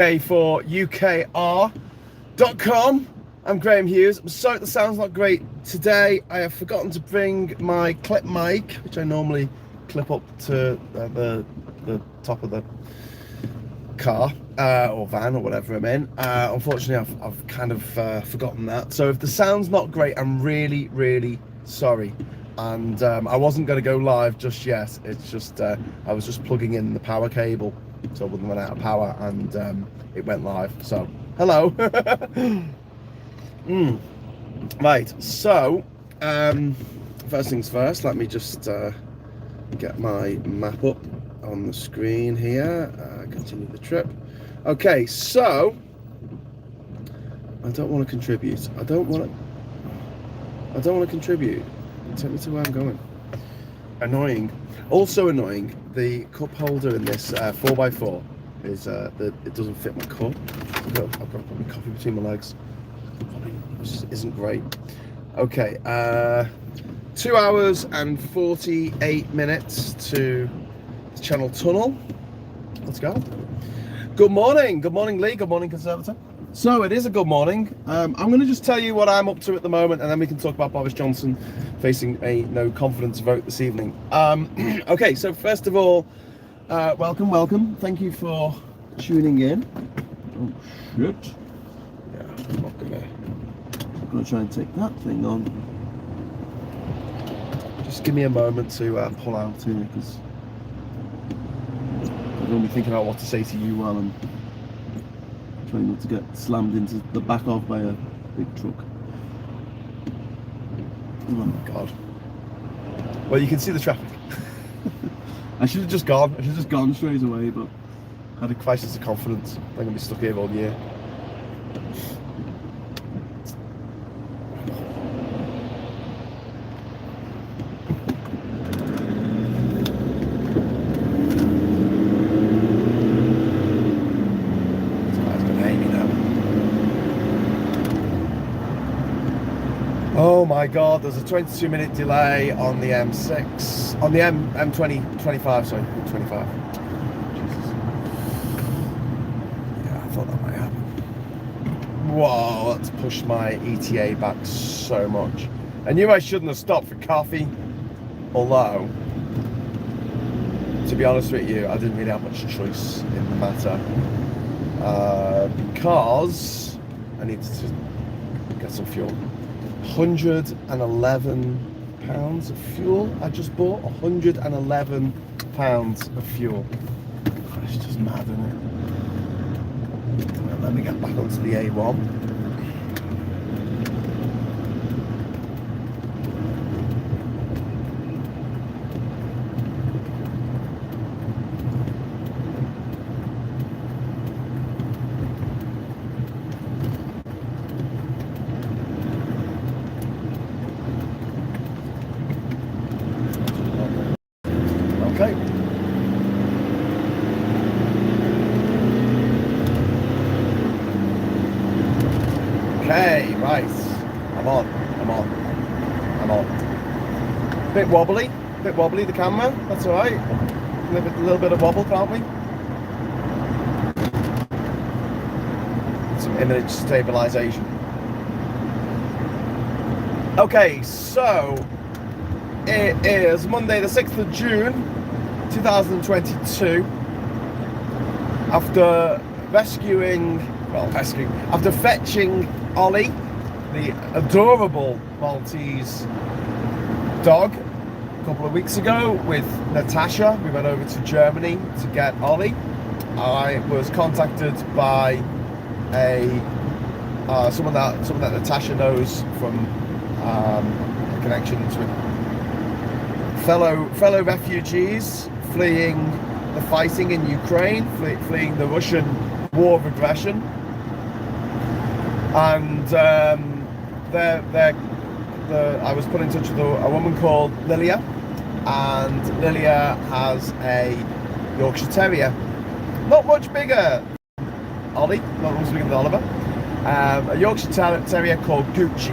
For UKR.com. I'm Graham Hughes. I'm sorry the sound's not great today. I have forgotten to bring my clip mic, which I normally clip up to the top of the car or van or whatever I'm in. Unfortunately, I've kind of forgotten that. So if the sound's not great, I'm really sorry. And I wasn't going to go live just yet. It's just I was just plugging in the power cable so I wouldn't run out of power, and it went live. So hello. Right, so first things first, let me just get my map up on the screen here. Continue the trip. Okay, so I don't want to contribute. I don't want to contribute. Take me to where I'm going. Annoying. Also annoying, the cup holder in this 4x4 is it doesn't fit my cup. I've got to put my coffee between my legs, which isn't great. Okay, 2 hours and 48 minutes to the Channel Tunnel. Let's go. Good morning, Lee. Good morning, Conservator. So it is a good morning. I'm going to just tell you what I'm up to at the moment, and then we can talk about Boris Johnson facing a no confidence vote this evening. Okay, so first of all, welcome. Thank you for tuning in. Oh shit! Yeah, I'm not gonna try and take that thing on. Just give me a moment to pull out here, because I'm going to be thinking about what to say to you while I'm trying not to get slammed into the back of by a big truck. Oh my god. Well, you can see the traffic. I should have just gone. Straight away, but I had a crisis of confidence. I'm going to be stuck here all year. Oh my god, there's a 22-minute delay on the M6, on the M25, sorry, 25. Jesus. Yeah, I thought that might happen. Whoa, that's pushed my ETA back so much. I knew I shouldn't have stopped for coffee, although, to be honest with you, I didn't really have much choice in the matter, because I needed to get some fuel. £111 of fuel. I just bought £111 of fuel. It's just mad, isn't it? Let me get back onto the A1. Okay. Okay, right. I'm on. Bit wobbly the camera. That's all right. A little bit of wobble, can't we? Some image stabilization. Okay, so it is Monday the 6th of June 2022. After after fetching Ollie, the adorable Maltese dog, a couple of weeks ago with Natasha, we went over to Germany to get Ollie. I was contacted by someone that Natasha knows from connections with fellow refugees fleeing the fighting in Ukraine, fleeing the Russian war of aggression, and I was put in touch with a woman called Lilia, and Lilia has a Yorkshire Terrier, not much bigger Ollie, not much bigger than Oliver, a Yorkshire Terrier called Gucci.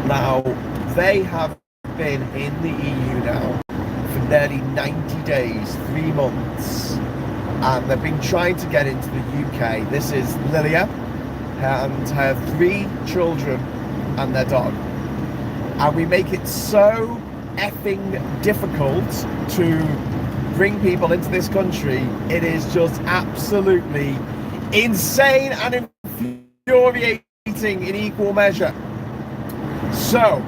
Now, they have been in the EU now for nearly 90 days, 3 months, and they've been trying to get into the UK. This is Lilia and her 3 children and their dog. And we make it so effing difficult to bring people into this country. It is just absolutely insane and infuriating in equal measure. So,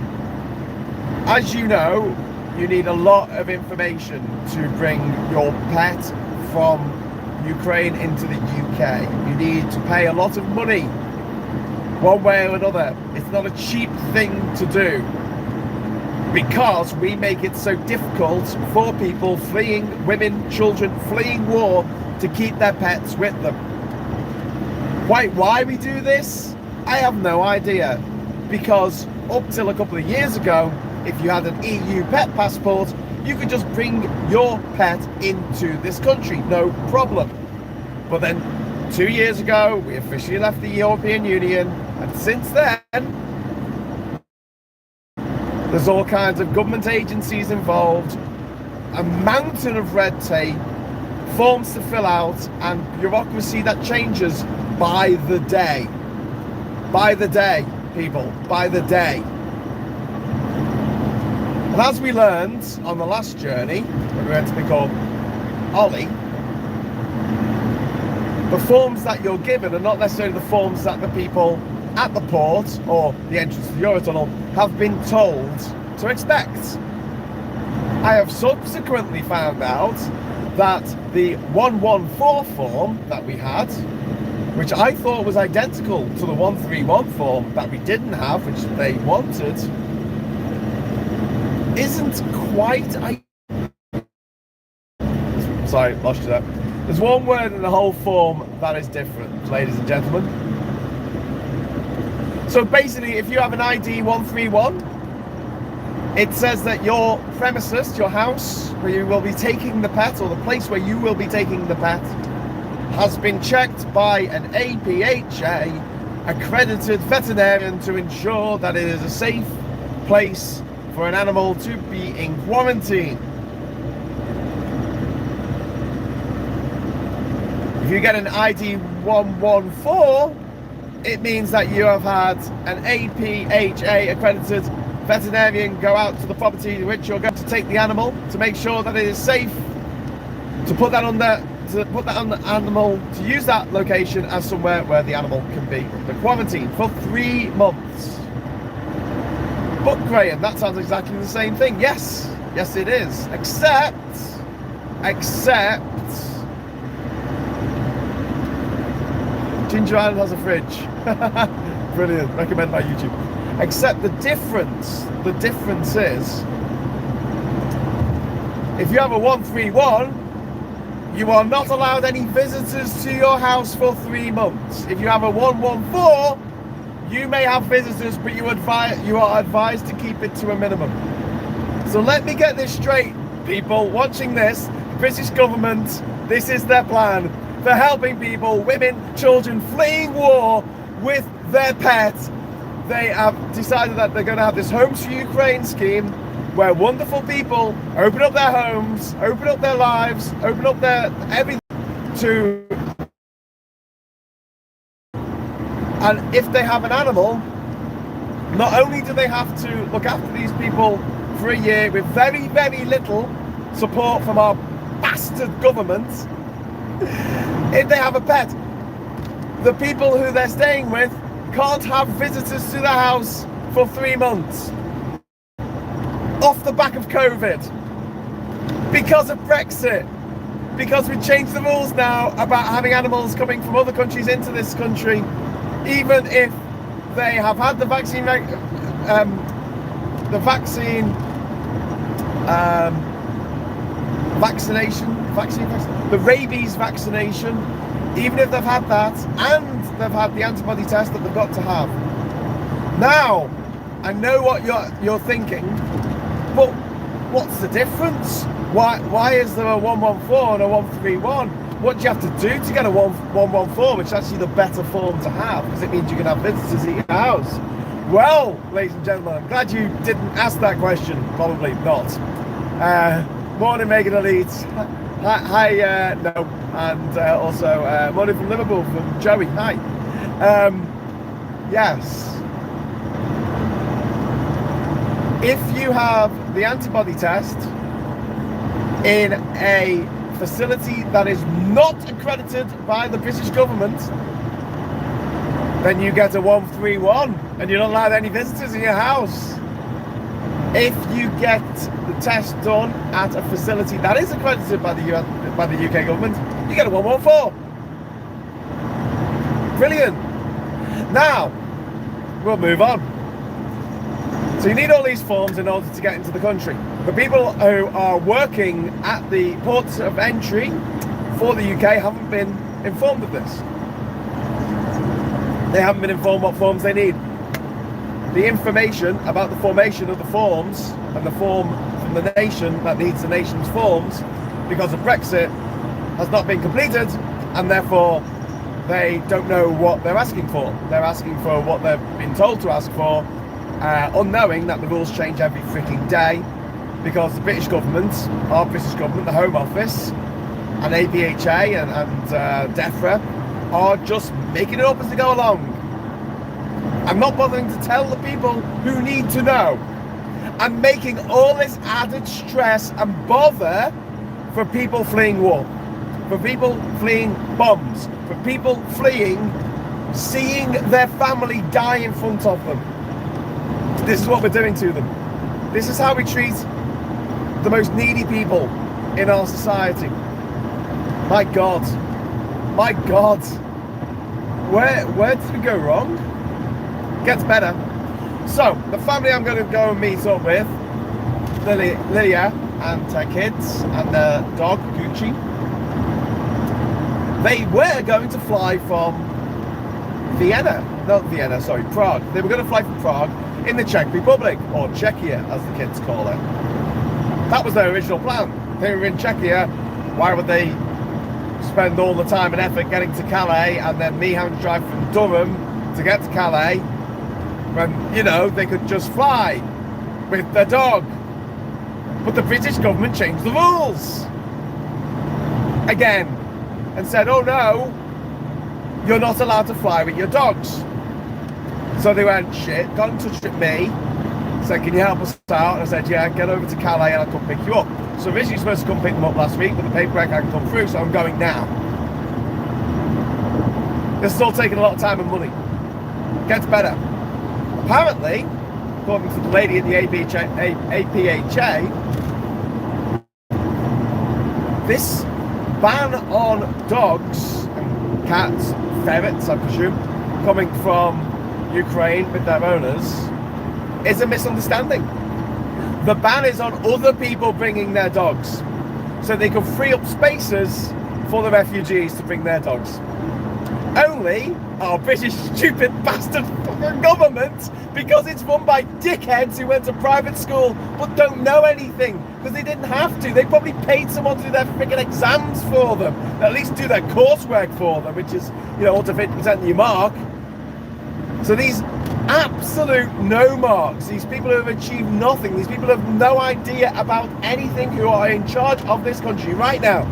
as you know, you need a lot of information to bring your pet from Ukraine into the UK. You need to pay a lot of money, one way or another. It's not a cheap thing to do, because we make it so difficult for people fleeing, women, children, fleeing war, to keep their pets with them. Quite why we do this, I have no idea. Because up till a couple of years ago, if you had an EU pet passport, you could just bring your pet into this country, no problem. But then 2 years ago, we officially left the European Union, and since then, there's all kinds of government agencies involved, a mountain of red tape, forms to fill out, and bureaucracy that changes by the day. By the day, people, by the day. And as we learned on the last journey, when we went to pick up Ollie, the forms that you're given are not necessarily the forms that the people at the port or the entrance to the Eurotunnel have been told to expect. I have subsequently found out that the 114 form that we had, which I thought was identical to the 131 form that we didn't have, which they wanted, isn't quite... Sorry, lost you there. There's one word in the whole form that is different, ladies and gentlemen. So basically, if you have an ID 131, it says that your premises, your house, where you will be taking the pet, or the place where you will be taking the pet, has been checked by an APHA accredited veterinarian to ensure that it is a safe place for an animal to be in quarantine. If you get an ID 114, it means that you have had an APHA accredited veterinarian go out to the property in which you're going to take the animal to make sure that it is safe, to put that on the animal, to use that location as somewhere where the animal can be under quarantine for 3 months. But Graham, that sounds exactly the same thing. Yes, it is. Except Ginger Island has a fridge. Brilliant, recommend my YouTube. Except the difference is, if you have a 131, you are not allowed any visitors to your house for 3 months. If you have a 114, you may have visitors, but you are advised to keep it to a minimum. So let me get this straight, people watching this. The British government, this is their plan for helping people, women, children fleeing war with their pets. They have decided that they're going to have this Homes for Ukraine scheme, where wonderful people open up their homes, open up their lives, open up their everything to... And if they have an animal, not only do they have to look after these people for a year with very, very little support from our bastard government, if they have a pet, the people who they're staying with can't have visitors to the house for 3 months. Off the back of COVID. Because of Brexit. Because we changed the rules now about having animals coming from other countries into this country, even if they have had the the rabies vaccination, even if they've had that and they've had the antibody test that they've got to have. Now, I know what you're thinking, but what's the difference? Why is there a 114 and a 131? What do you have to do to get a 114, which is actually the better form to have, because it means you can have visitors at your house? Well, ladies and gentlemen, I'm glad you didn't ask that question. Probably not. Morning, Megan Elite. Hi, no, and also morning from Liverpool from Joey. Hi. Yes. If you have the antibody test in a facility that is not accredited by the British government, then you get a 131 and you're not allowed any visitors in your house. If you get the test done at a facility that is accredited by the UK government, you get a 114. Brilliant. Now, we'll move on. So you need all these forms in order to get into the country. The people who are working at the ports of entry for the UK haven't been informed of this. They haven't been informed what forms they need. The information about the formation of the forms and the form from the nation that needs the nation's forms because of Brexit has not been completed, and therefore they don't know what they're asking for. They're asking for what they've been told to ask for, unknowing that the rules change every freaking day, because the British government, our British government, the Home Office and APHA and DEFRA are just making it up as they go along. I'm not bothering to tell the people who need to know. I'm making all this added stress and bother for people fleeing war, for people fleeing bombs, for people fleeing, seeing their family die in front of them. This is what we're doing to them. This is how we treat the most needy people in our society. My God. My God. Where did we go wrong? Gets better. So the family I'm going to go and meet up with, Lilia and her kids and their dog Gucci, they were going to fly from Prague. They were going to fly from Prague in the Czech Republic, or Czechia as the kids call it. That was their original plan. They were in Czechia. Why would they spend all the time and effort getting to Calais and then me having to drive from Durham to get to Calais, when, you know, they could just fly with their dog? But the British government changed the rules again and said, oh no, you're not allowed to fly with your dogs. So they went, shit, got in touch with me, said, can you help us out? And I said, yeah, get over to Calais and I'll come pick you up. So originally supposed to come pick them up last week, but the paperwork hadn't come through, so I'm going now. This is all taking a lot of time and money. Gets better. Apparently, according to the lady at the APHA, this ban on dogs and cats, ferrets, I presume, coming from Ukraine with their owners is a misunderstanding. The ban is on other people bringing their dogs, so they can free up spaces for the refugees to bring their dogs. Only our British stupid bastard fucking government, because it's run by dickheads who went to private school but don't know anything, because they didn't have to. They probably paid someone to do their freaking exams for them, at least do their coursework for them, which is, you know, up to 50% of your mark. So these absolute no marks, these people who have achieved nothing, these people who have no idea about anything, who are in charge of this country right now,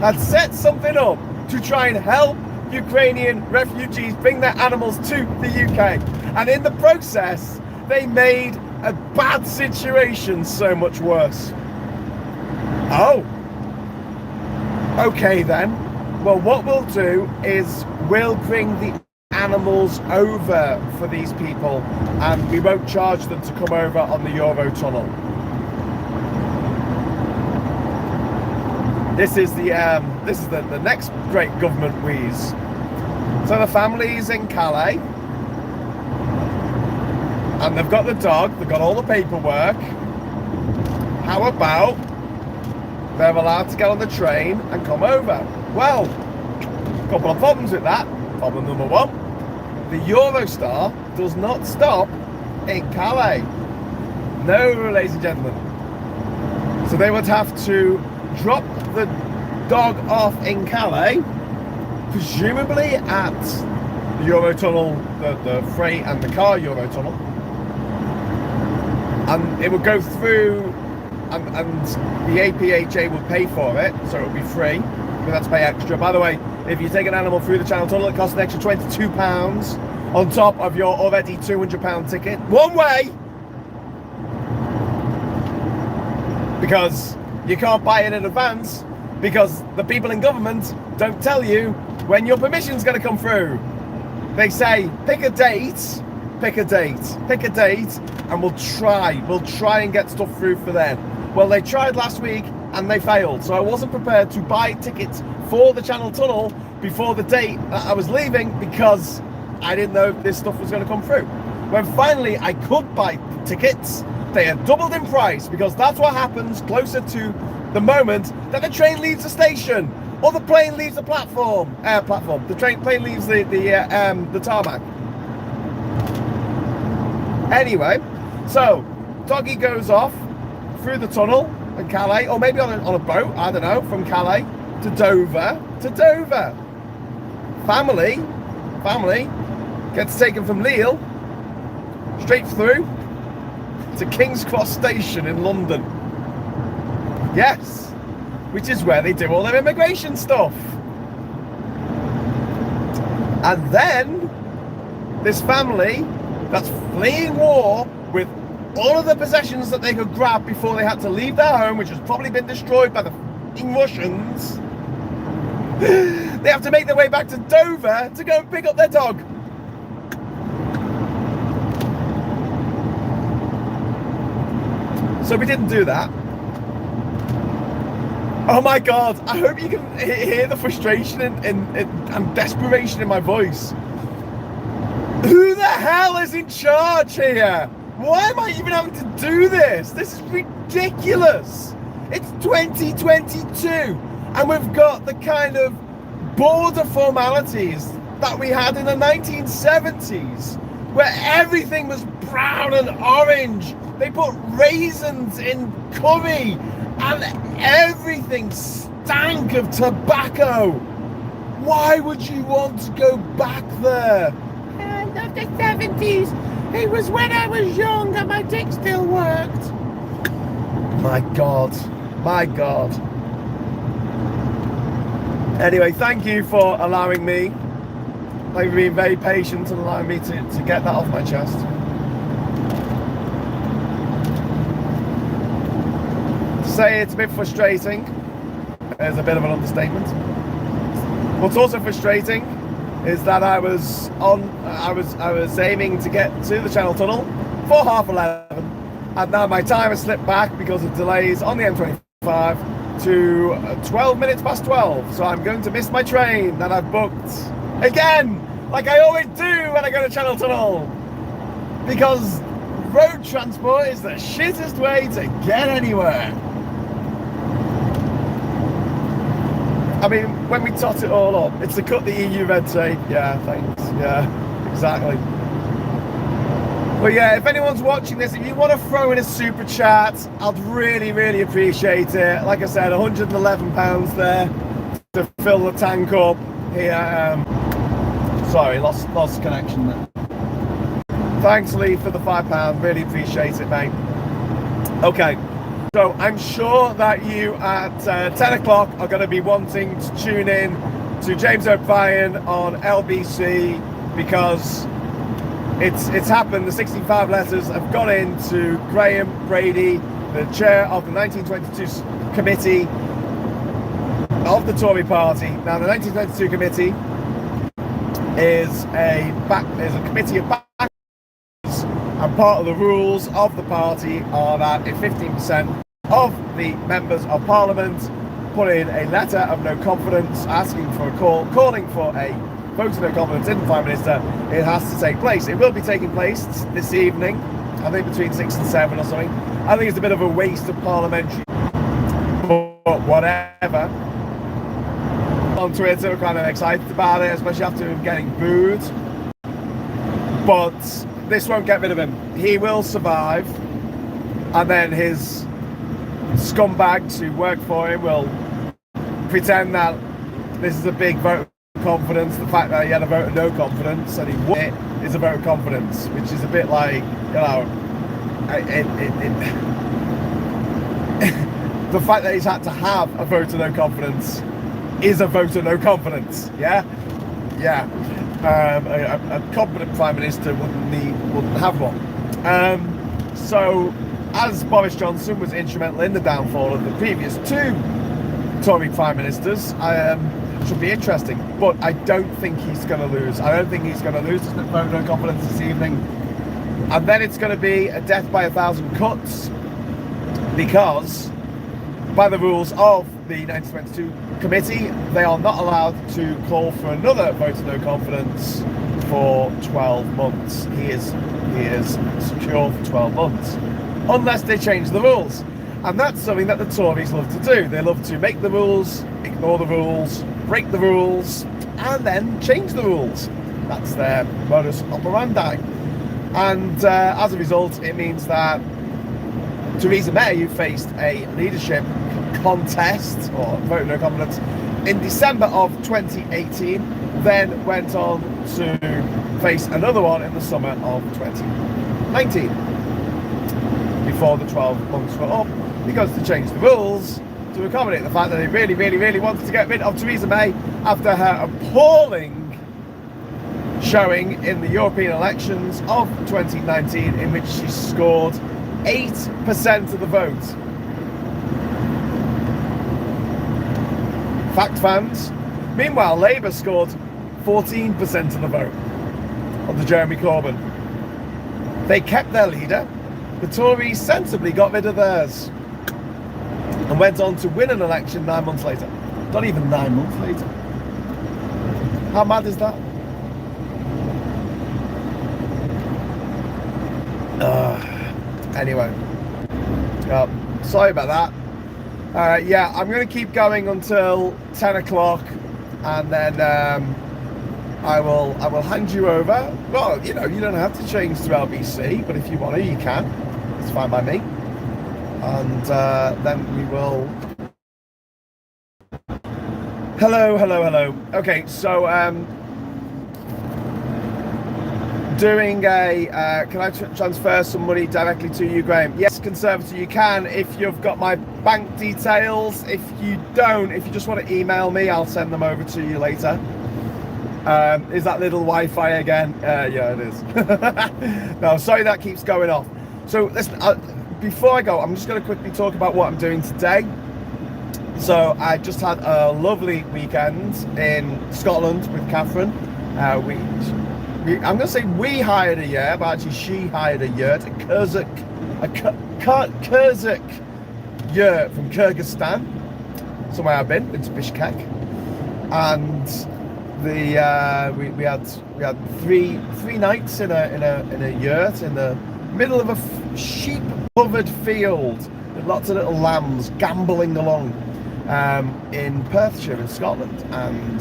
had set something up to try and help Ukrainian refugees bring their animals to the UK, and in the process they made a bad situation so much worse. Oh, okay then. Well, what we'll do is we'll bring the animals over for these people, and we won't charge them to come over on the Eurotunnel. This is the next great government wheeze. So the family's in Calais, and they've got the dog, they've got all the paperwork. How about they're allowed to get on the train and come over? Well, a couple of problems with that. Problem number one, the Eurostar does not stop in Calais. No, ladies and gentlemen. So they would have to drop the dog off in Calais, presumably at the Eurotunnel, the freight and the car Eurotunnel, and it would go through and the APHA will pay for it, so it'll be free. You have to pay extra. By the way, if you take an animal through the Channel Tunnel, it costs an extra £22 on top of your already £200 ticket. One way! Because you can't buy it in advance, because the people in government don't tell you when your permission's going to come through. They say, pick a date, and we'll try and get stuff through for then. Well, they tried last week and they failed, so I wasn't prepared to buy tickets for the Channel Tunnel before the date that I was leaving, because I didn't know this stuff was going to come through. When finally I could buy tickets, they had doubled in price, because that's what happens closer to the moment that the train leaves the station or the plane leaves the platform. The plane leaves the tarmac. Anyway, so Doggy goes off through the tunnel in Calais, or maybe on a boat, I don't know, from Calais to Dover. Family gets taken from Lille straight through to King's Cross Station in London. Yes, which is where they do all their immigration stuff. And then this family that's fleeing war with all of the possessions that they could grab before they had to leave their home, which has probably been destroyed by the f***ing Russians, they have to make their way back to Dover to go and pick up their dog. So we didn't do that. Oh my God, I hope you can hear the frustration and desperation in my voice. Who the hell is in charge here? Why am I even having to do this? This is ridiculous. It's 2022 and we've got the kind of border formalities that we had in the 1970s, where everything was brown and orange. They put raisins in curry and everything stank of tobacco. Why would you want to go back there? I love the 70s. It was when I was young and my dick still worked. My God. Anyway, thank you for allowing me. Thank you for being very patient and allowing me to get that off my chest. To say it's a bit frustrating is a bit of an understatement. What's also frustrating is that I was aiming to get to the Channel Tunnel for 11:30, and now my time has slipped back because of delays on the M25 to 12 minutes past 12. So I'm going to miss my train that I've booked again, like I always do when I go to Channel Tunnel, because road transport is the shittest way to get anywhere. I mean, when we tot it all up, it's to cut the EU red tape. Yeah, thanks. Yeah, exactly. But yeah, if anyone's watching this, if you want to throw in a super chat, I'd really, really appreciate it. Like I said, £111 there to fill the tank up here. Sorry, lost connection there. Thanks, Lee, for the £5. Really appreciate it, mate. Okay. So I'm sure that you at 10 o'clock are going to be wanting to tune in to James O'Brien on LBC, because it's happened. The 65 letters have gone in to Graham Brady, the chair of the 1922 committee of the Tory party. Now, the 1922 committee is a committee of backers, and part of the rules of the party are that if 15% of the members of Parliament put in a letter of no confidence asking for calling for a vote of no confidence in the Prime Minister, it has to take place. It will be taking place this evening, I think between 6 and 7 or something. I think it's a bit of a waste of parliamentary, but whatever. On Twitter, we're kind of excited about it, especially after him getting booed. But this won't get rid of him. He will survive, and then his scumbags who work for him will pretend that this is a big vote of confidence. The fact that he had a vote of no confidence and he won it is a vote of confidence, which is a bit like, you know, the fact that he's had to have a vote of no confidence is a vote of no confidence. Yeah. A competent Prime Minister wouldn't have one. So, as Boris Johnson was instrumental in the downfall of the previous two Tory Prime Ministers, should be interesting. But I don't think he's going to lose. I don't think he's going to lose this vote of no confidence this evening. And then it's going to be a death by 1,000 cuts, because by the rules of the 1922 committee, they are not allowed to call for another vote of no confidence for 12 months. He is secure for 12 months, unless they change the rules. And that's something that the Tories love to do. They love to make the rules, ignore the rules, break the rules, and then change the rules. That's their modus operandi. And as a result, it means that Theresa May, who faced a leadership contest or vote of no confidence in December of 2018, then went on to face another one in the summer of 2019, before the 12 months were up, because they changed the rules to accommodate the fact that they really wanted to get rid of Theresa May after her appalling showing in the European elections of 2019, in which she scored 8% of the vote. Fact, fans. Meanwhile, Labour scored 14% of the vote under Jeremy Corbyn. They kept their leader. The Tories sensibly got rid of theirs and went on to win an election 9 months later. Not even 9 months later. How mad is that? Anyway, sorry about that. Yeah, I'm going to keep going until 10 o'clock, and then I will hand you over. Well, you know, you don't have to change to LBC, but if you want to, you can. It's fine by me. And then we will. Hello. Okay, so doing a can I transfer some money directly to you, Graham? Yes, Conservative, you can if you've got my bank details. If you don't, if you just want to email me, I'll send them over to you later. Is that little Wi-Fi again? Yeah, it is. No, sorry that keeps going off. So listen, before I go, I'm just going to quickly talk about what I'm doing today. So I just had a lovely weekend in Scotland with Catherine. I'm going to say we hired a yurt, but actually she hired a yurt, a Kyrgyz yurt from Kyrgyzstan. Somewhere I've been to Bishkek, and we had three nights in a yurt in the middle of a sheep-covered field with lots of little lambs gambling along in Perthshire in Scotland. And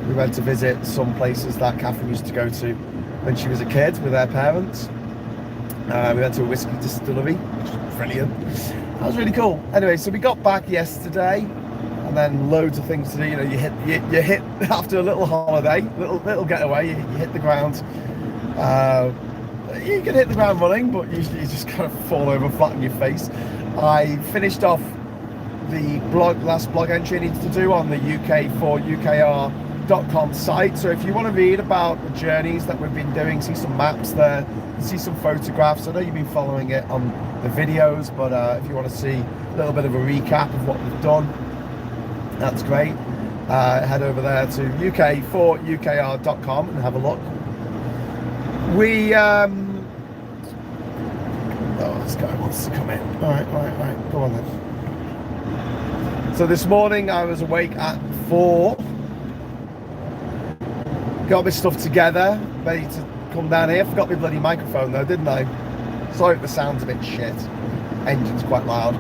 we went to visit some places that Catherine used to go to when she was a kid with her parents. We went to a whiskey distillery, which was brilliant. That was really cool. Anyway, so we got back yesterday, and then loads of things to do. You know, you hit after a little holiday, little getaway. You hit the ground. You can hit the ground running, but usually you just kind of fall over flat on your face. I finished off the last blog entry I needed to do on the UK4UKR.com site. So if you want to read about the journeys that we've been doing, see some maps there, see some photographs. I know you've been following it on the videos, but if you want to see a little bit of a recap of what we've done, that's great. Head over there to UK4UKR.com and have a look. Oh, this guy wants to come in. All right, go on then. So this morning I was awake at 4. Got my stuff together, ready to come down here. Forgot my bloody microphone though, didn't I? Sorry if the sound's a bit shit. Engine's quite loud.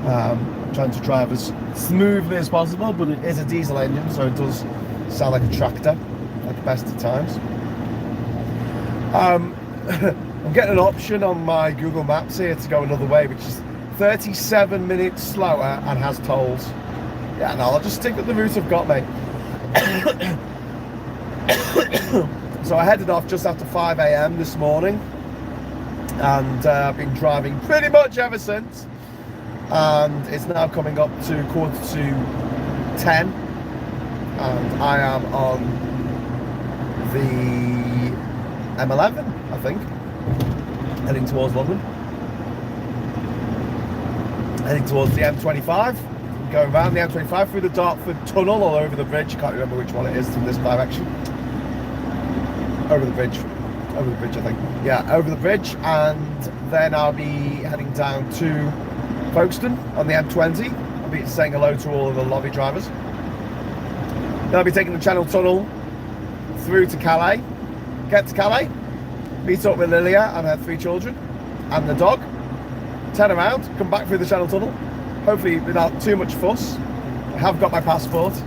I'm trying to drive as smoothly as possible, but it is a diesel engine, so it does sound like a tractor at the best of times. I'm getting an option on my Google Maps here to go another way, which is 37 minutes slower and has tolls. Yeah, no, I'll just stick with the route I've got, mate. So I headed off just after 5 a.m. this morning, and I've been driving pretty much ever since. and it's now coming up to 9:45, and I am on the M11, I think, heading towards London, heading towards the M25, going around the M25 through the Dartford Tunnel or over the bridge. I can't remember which one it is from this direction. Over the bridge, I think. Yeah, over the bridge, and then I'll be heading down to Folkestone on the M20. I'll be saying hello to all of the lorry drivers. Then I'll be taking the Channel Tunnel through to Calais. Get to Calais, meet up with Lilia and her 3 children and the dog. Turn around, come back through the Channel Tunnel, hopefully without too much fuss. I have got my passport. It's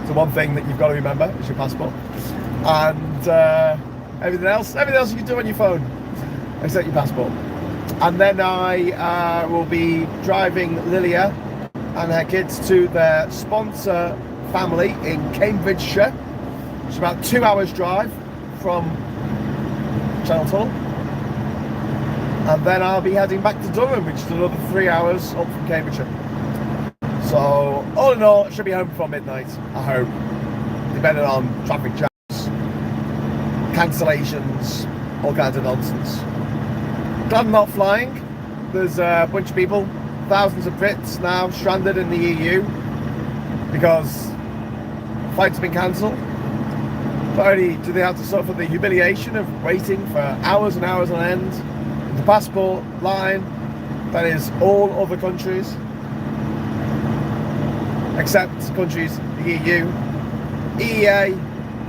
the one thing that you've got to remember is your passport. And everything else you can do on your phone, except your passport. And then I will be driving Lilia and her kids to their sponsor family in Cambridgeshire. It's about 2 hours drive from Channel Tunnel. And then I'll be heading back to Durham, which is another 3 hours up from Cambridgeshire. So all in all, I should be home before midnight, I hope, depending on traffic jams, cancellations, all kinds of nonsense. Glad I'm not flying. There's a bunch of people, thousands of Brits now stranded in the EU because flights have been cancelled. Not only do they have to suffer the humiliation of waiting for hours and hours on end, the passport line that is all other countries, except countries, the EU, EEA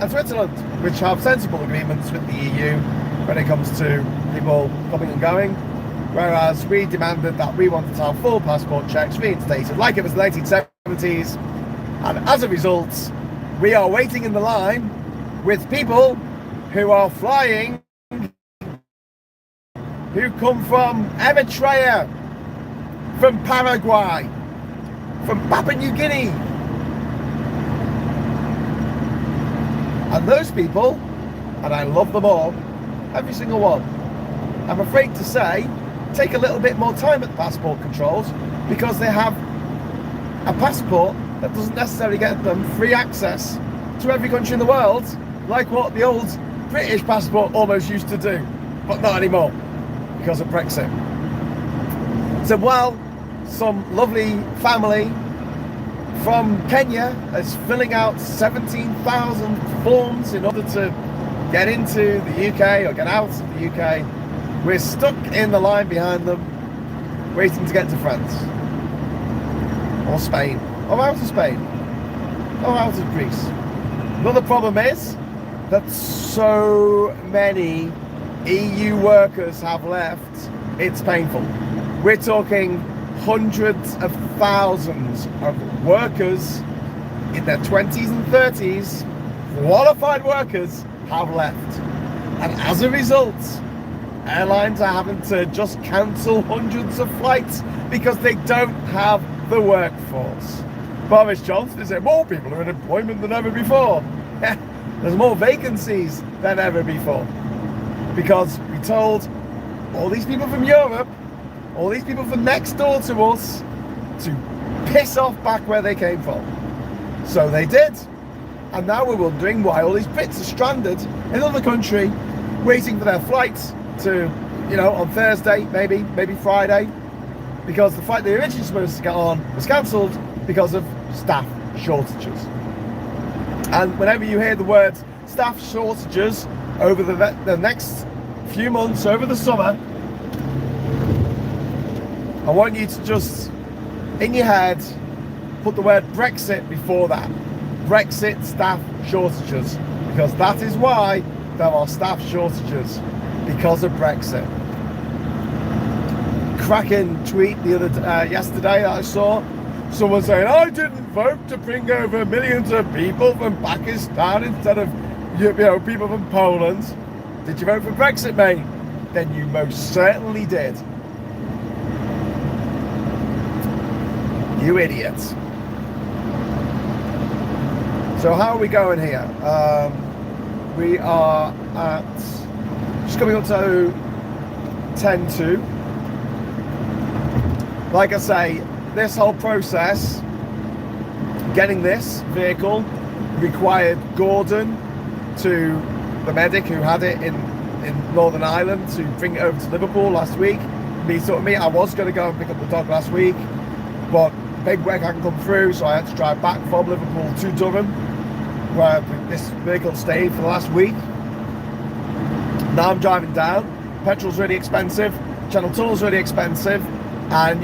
and Switzerland, which have sensible agreements with the EU when it comes to people coming and going, whereas we demanded that we wanted to have full passport checks reinstated like it was the 1970s, and as a result we are waiting in the line with people who are flying, who come from Eritrea, from Paraguay, from Papua New Guinea. And those people, and I love them all, every single one, I'm afraid to say, take a little bit more time at passport controls because they have a passport that doesn't necessarily get them free access to every country in the world, like what the old British passport almost used to do, but not anymore because of Brexit. So while some lovely family from Kenya is filling out 17,000 forms in order to get into the UK or get out of the UK, we're stuck in the line behind them waiting to get to France or Spain or out of Spain or out of Greece. Another problem is that so many EU workers have left, it's painful. We're talking hundreds of thousands of workers in their 20s and 30s, qualified workers, have left. And as a result, airlines are having to just cancel hundreds of flights because they don't have the workforce. Boris Johnson is saying more people are in employment than ever before. There's more vacancies than ever before. Because we told all these people from Europe, all these people from next door to us, to piss off back where they came from. So they did. And now we're wondering why all these Brits are stranded in another country, waiting for their flights to, on Thursday, maybe Friday, because the flight they were originally supposed to get on was cancelled because of staff shortages. And whenever you hear the words staff shortages over the next few months, over the summer, I want you to just, in your head, put the word Brexit before that. Brexit staff shortages, because that is why there are staff shortages, because of Brexit. Cracking tweet yesterday that I saw, someone saying, I didn't vote to bring over millions of people from Pakistan instead of people from Poland. Did you vote for Brexit, mate? Then you most certainly did. You idiot. So how are we going here? We are at just coming up to 10 to. like I say, this whole process, getting this vehicle, required Gordon, to the medic who had it in Northern Ireland, to bring it over to Liverpool last week. I was going to go and pick up the dog last week, but paperwork hadn't come through, so I had to drive back from Liverpool to Durham, where this vehicle stayed for the last week. Now I'm driving down. Petrol's really expensive, Channel Tunnel's really expensive, and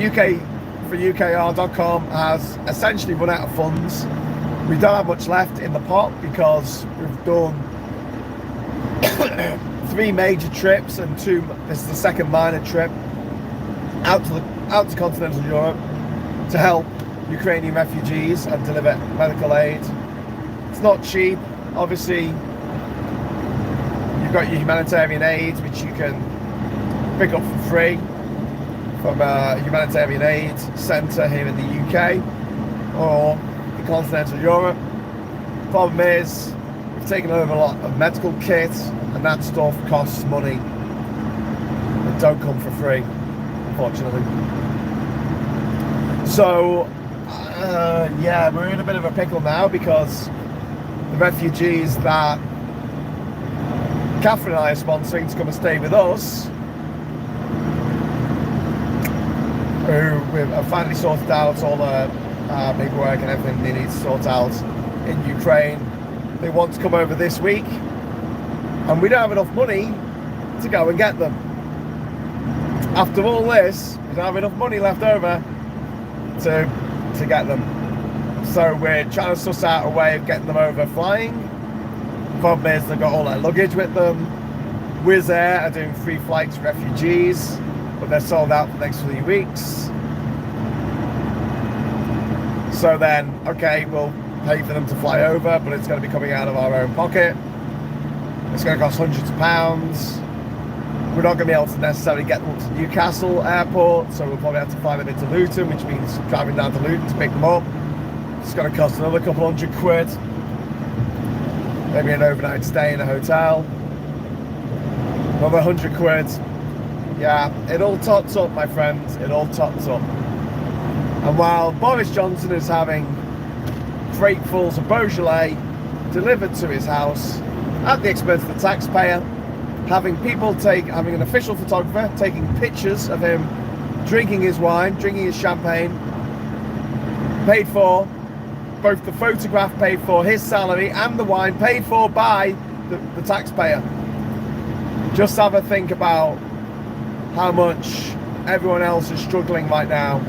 UKR.com has essentially run out of funds. We don't have much left in the pot because we've done 3 major trips and this is the second minor trip out to continental Europe to help Ukrainian refugees and deliver medical aid. It's not cheap. Obviously, you've got your humanitarian aid, which you can pick up for free from a humanitarian aid centre here in the UK or in continental Europe. Problem is, we've taken over a lot of medical kit, and that stuff costs money. It don't come for free, unfortunately. So, yeah, we're in a bit of a pickle now because the refugees that Catherine and I are sponsoring to come and stay with us, who have finally sorted out all the paperwork and everything they need to sort out in Ukraine. They want to come over this week, and we don't have enough money to go and get them. After all this, we don't have enough money left over to get them. So we're trying to suss out a way of getting them over flying. The problem is they've got all their luggage with them. Wizz Air are doing free flights for refugees, but they're sold out for the next 3 weeks. So then, okay, we'll pay for them to fly over, but it's going to be coming out of our own pocket. It's going to cost hundreds of pounds. We're not going to be able to necessarily get them to Newcastle airport, so we'll probably have to fly them into Luton, which means driving down to Luton to pick them up. It's going to cost another couple £100. Maybe an overnight stay in a hotel. Another £100. Yeah, it all tots up, my friends. It all tots up. And while Boris Johnson is having freightfuls of Beaujolais delivered to his house at the expense of the taxpayer, having an official photographer taking pictures of him drinking his wine, drinking his champagne, paid for, both the photograph paid for, his salary and the wine paid for by the taxpayer. Just have a think about how much everyone else is struggling right now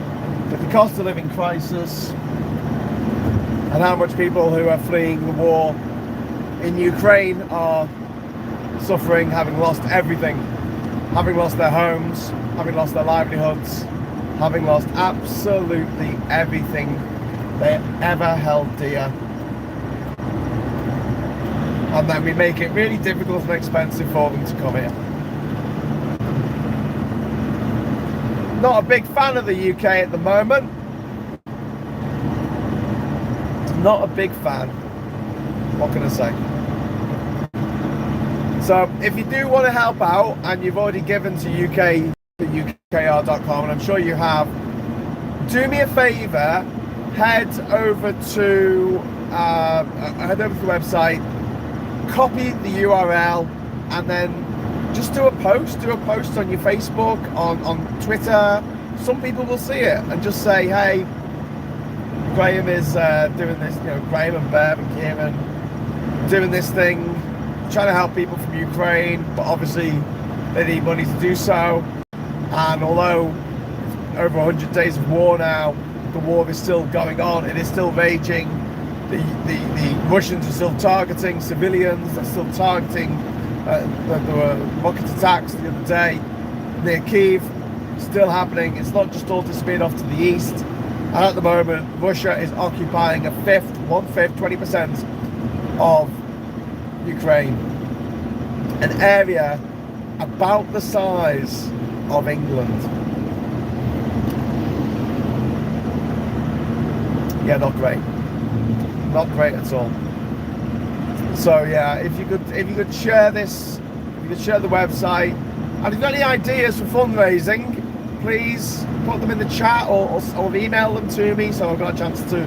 with the cost of living crisis, and how much people who are fleeing the war in Ukraine are suffering, having lost everything, having lost their homes, having lost their livelihoods, having lost absolutely everything they ever held dear. And then we make it really difficult and expensive for them to come here. Not a big fan of the UK at the moment. Not a big fan. What can I say? So if you do want to help out, and you've already given to UKR.com, and I'm sure you have, do me a favour, head over to the website, copy the URL, and then just do a post on your Facebook, on Twitter. Some people will see it and just say, hey, Graham is doing this, Graham and Bev and Kieran doing this thing, trying to help people from Ukraine, but obviously they need money to do so. And although over 100 days of war now, the war is still going on, it is still raging. The Russians are still targeting civilians, they're still targeting, there were rocket attacks the other day near Kyiv, still happening. It's not just all disappeared off to the east. And at the moment, Russia is occupying one-fifth, 20% of Ukraine. An area about the size of England. Yeah, not great. Not great at all. So yeah, if you could share this, if you could share the website, and if you've got any ideas for fundraising, please put them in the chat or email them to me so I've got a chance to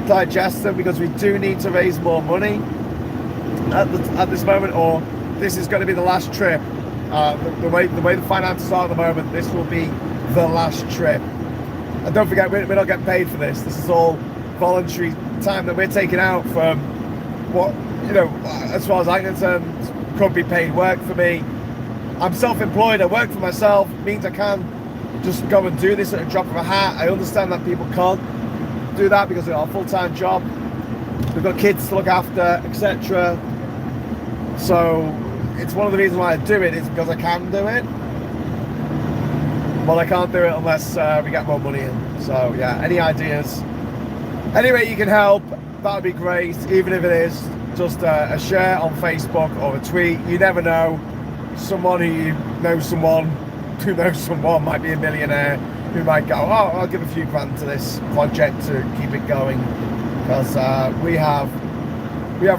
digest them, because we do need to raise more money at this moment, or this is going to be the last trip. The way the finances are at the moment, this will be the last trip. And don't forget, we're not getting paid for this. This is all voluntary time that we're taking out from what, you know, as far as I'm concerned, could be paid work for me. I'm self-employed, I work for myself, it means I can just go and do this at a drop of a hat. I understand that people can't do that because they've got a full-time job, we've got kids to look after, etc. So it's one of the reasons why I do it, is because I can do it, but I can't do it unless we get more money in. So yeah, any ideas, any way you can help, that would be great, even if it is just a share on Facebook or a tweet. You never know, someone who knows someone who knows someone might be a millionaire who might go, oh, I'll give a few grand to this project to keep it going, because we have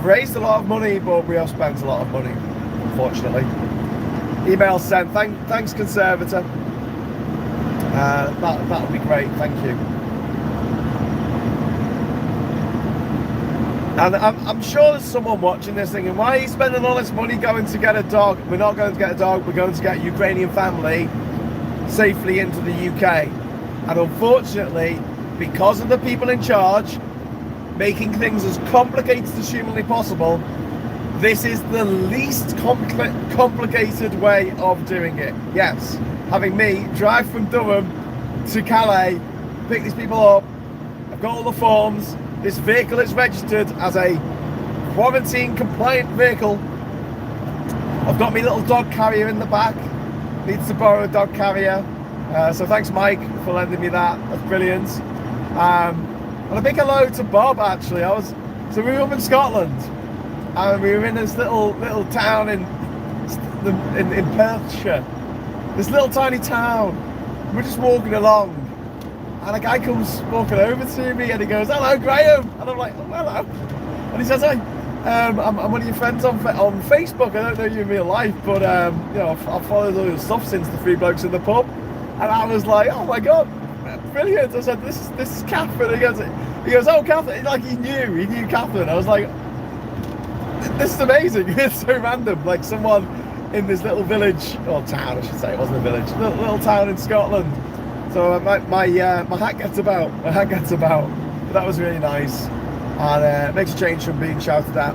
raised a lot of money, but we have spent a lot of money, unfortunately. Email sent. Thanks, Conservator. That would be great, thank you. And I'm sure there's someone watching this thinking, why are you spending all this money going to get a dog? We're not going to get a dog, we're going to get a Ukrainian family safely into the UK. And unfortunately, because of the people in charge making things as complicated as humanly possible, this is the least complicated way of doing it. Yes, having me drive from Durham to Calais, pick these people up, I've got all the forms, this vehicle is registered as a quarantine compliant vehicle. I've got my little dog carrier in the back, needs to borrow a dog carrier, so thanks Mike for lending me that, that's brilliant. And a big hello to Bob, actually. So we were up in Scotland, and we were in this little town in Perthshire, this little tiny town. We're just walking along, and a guy comes walking over to me, and he goes, "Hello, Graham," and I'm like, "Oh, hello," and he says, "Hi, I'm one of your friends on Facebook. I don't know you in real life, but you know, I've followed all your stuff since the Three Blokes in the Pub," and I was like, "Oh my god, brilliant!" I said, "This is Catherine." He goes, "Oh, Catherine!" Like he knew Catherine. I was like, "This is amazing." It's so random. Like someone in this little village, or town, I should say. It wasn't a village. Little town in Scotland. So my hat gets about. My hat gets about. But that was really nice, and it makes a change from being shouted at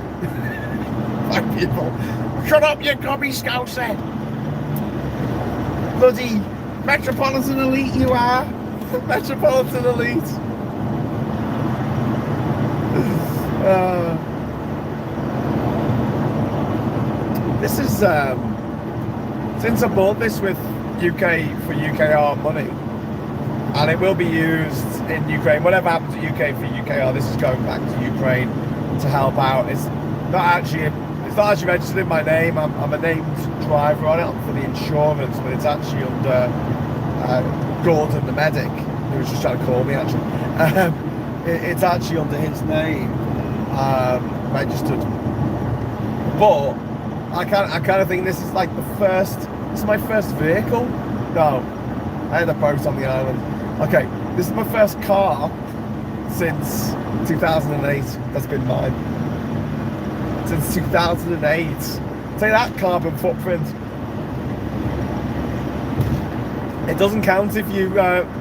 by people. "Shut up, you gobby scouser! Bloody metropolitan elite you are!" Metropolitan elite. This is since I bought this with UKR money, and it will be used in Ukraine. Whatever happens to UK for UKR, this is going back to Ukraine to help out. It's not actually registered in my name. I'm a named driver on it for the insurance, but it's actually under Gordon the medic, who was just trying to call me actually. It's actually under his name, registered. But I kind of think this is like this is my first vehicle. No, I had a boat on the island. Okay, this is my first car since 2008. That's been mine since 2008. Take that, carbon footprint. It doesn't count if you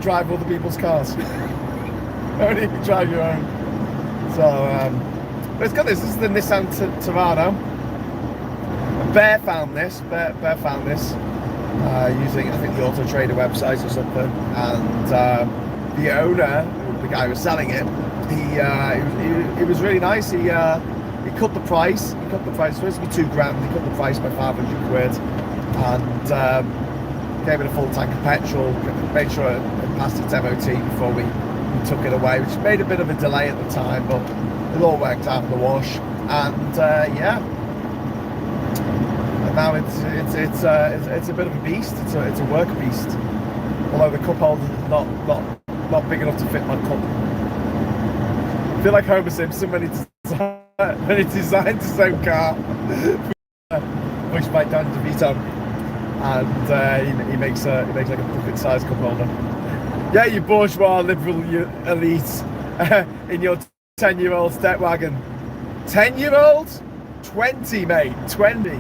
drive other people's cars. Only if you drive your own. So, but it's got this. This is the Nissan Toronto. Bear found this using, I think, the Auto Trader website or something, and the owner, the guy who was selling it, he was really nice. He cut the price. It was supposed to be £2,000. He cut the price by 500 quid, and gave it a full tank of petrol. Made sure it passed its MOT before we took it away, which made a bit of a delay at the time, but it all worked out in the wash. And yeah. And now it's a bit of a beast. It's a work beast. Although the cup holder is not big enough to fit my cup. I feel like Homer Simpson when he designed his own car, pushed by Dan DeVito, and he makes like a pocket-sized cup holder. Yeah, you bourgeois liberal you elite in your 10-year-old step wagon. 10-year-old? 20, mate. 20.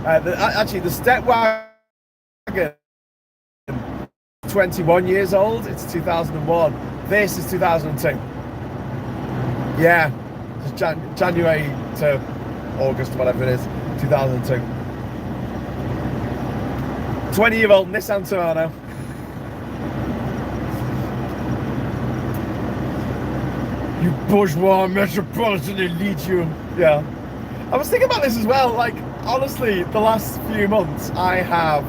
Actually, the step wagon 21 years old. It's 2001. This is 2002. Yeah, just January to August, whatever it is, 2002. 20-year-old Nissan Toronto. You bourgeois metropolitan elitium. Yeah. I was thinking about this as well. Like, honestly, the last few months, I have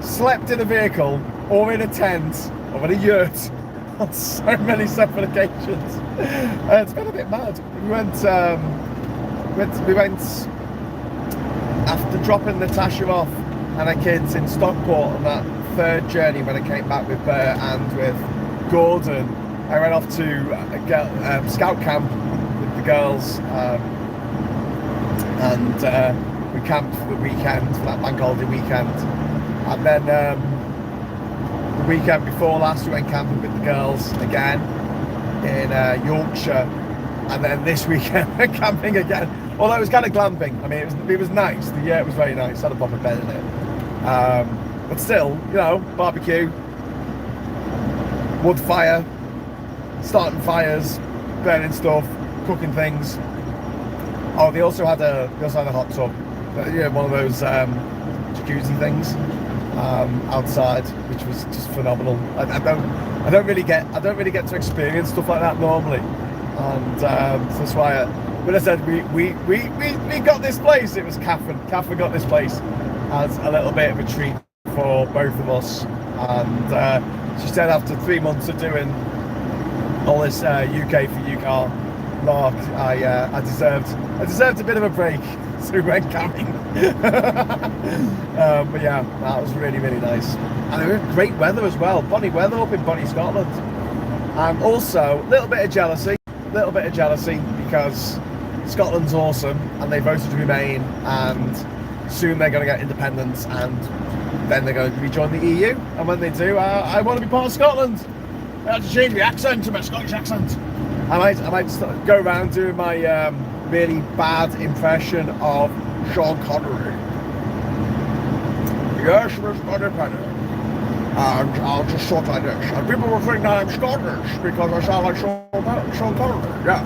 slept in a vehicle or in a tent or in a yurt on so many separate occasions. It's been a bit mad. We went after dropping Natasha off and her kids in Stockport on that third journey when I came back with Bert and with Gordon. I went off to scout camp with the girls, and we camped for the weekend, for that bank holiday weekend. And then the weekend before last, we went camping with the girls again in Yorkshire. And then this weekend, we're camping again. Although it was kind of glamping. I mean, it was nice. The yurt was very nice. Had a proper bed in it. But still, you know, barbecue, wood fire, starting fires, burning stuff, cooking things. Oh, they also had a hot tub, yeah, one of those jacuzzi things outside, which was just phenomenal. I don't really get to experience stuff like that normally, and so that's why when I said we got this place, it was Catherine. Catherine got this place as a little bit of a treat for both of us, and she said after 3 months of doing all this UK for you car lark, I deserved a bit of a break, so we went camping. But yeah, that was really, really nice, and it was great weather as well. Bonny weather up in Bonny, Scotland. And also a little bit of jealousy because Scotland's awesome and they voted to remain, and soon they're going to get independence, and then they're going to rejoin the EU, and when they do, I want to be part of Scotland. I have to change my accent to my Scottish accent. I might go around doing my really bad impression of Sean Connery. Yes, Miss Penny. And I'll just sort like this. And people will think that I'm Scottish because I sound like Sean Connery. Yeah.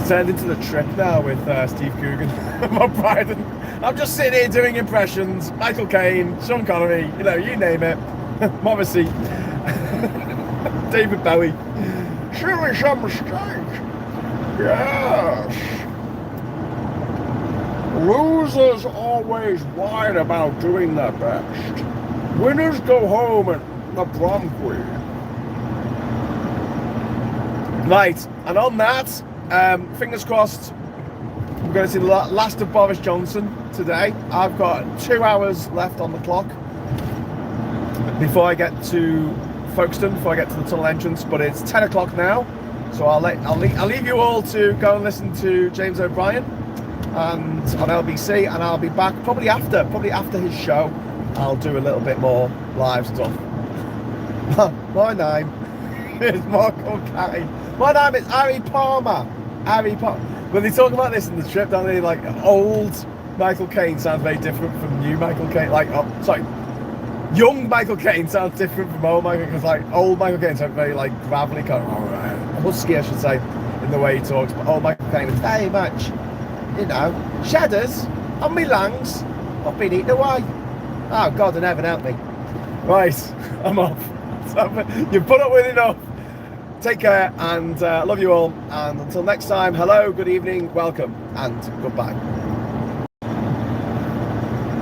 It's turned into the trip now with Steve Coogan. I'm just sitting here doing impressions. Michael Caine, Sean Connery, you know, you name it. Morrissey. David Bowie. Surely some mistake. Yes. Losers always whine about doing their best. Winners go home at the prom queen. Right, and on that, fingers crossed, we're going to see the last of Boris Johnson today. I've got 2 hours left on the clock before I get to Folkestone, before I get to the tunnel entrance, but it's 10 o'clock now, so I'll leave you all to go and listen to James O'Brien and on LBC, and I'll be back probably after his show. I'll do a little bit more live stuff. My name is Michael Caine. My name is Harry Palmer. When they talk about this in the trip, don't they? Like, old Michael Caine sounds very different from new Michael Caine. Like, young Michael Caine sounds different from old Michael, because like old Michael Caine sounds very like gravelly, kind of husky, I should say, in the way he talks. But old Michael Caine is very much, you know, shadders on me lungs. I've been eaten away. Oh God, and heaven help me. Right, I'm off. You've put up with enough. Take care, and love you all. And until next time, hello, good evening, welcome, and goodbye.